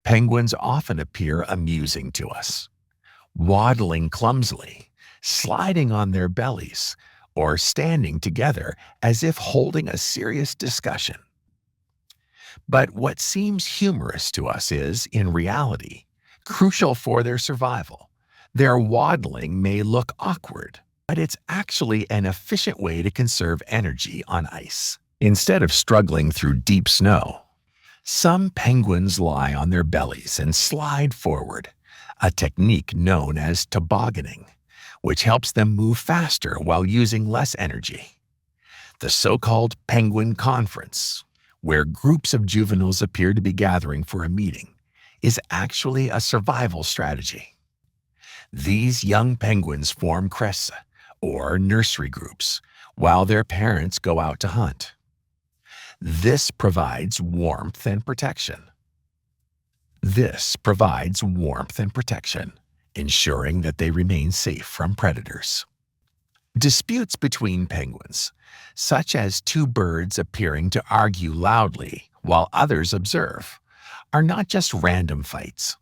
Penguins often appear amusing to us, waddling clumsily, sliding on their bellies, or standing together as if holding a serious discussion. But what seems humorous to us is, in reality, crucial for their survival. Their waddling may look awkward, but it's actually an efficient way to conserve energy on ice. Instead of struggling through deep snow, some penguins lie on their bellies and slide forward, a technique known as tobogganing, which helps them move faster while using less energy. The so-called penguin conference, where groups of juveniles appear to be gathering for a meeting, is actually a survival strategy. These young penguins form creches, or nursery groups, while their parents go out to hunt. This provides warmth and protection. Ensuring that they remain safe from predators. Disputes between penguins, such as two birds appearing to argue loudly while others observe, are not just random fights.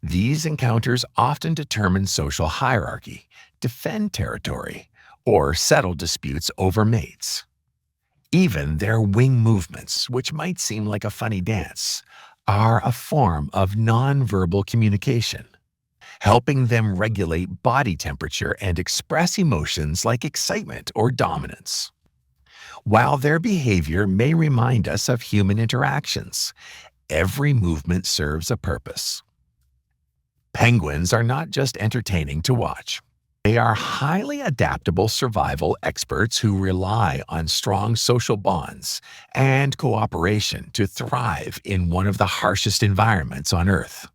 These encounters often determine social hierarchy, defend territory, or settle disputes over mates. Even their wing movements, which might seem like a funny dance, are a form of nonverbal communication, helping them regulate body temperature and express emotions like excitement or dominance. While their behavior may remind us of human interactions, every movement serves a purpose. Penguins are not just entertaining to watch. They are highly adaptable survival experts who rely on strong social bonds and cooperation to thrive in one of the harshest environments on Earth.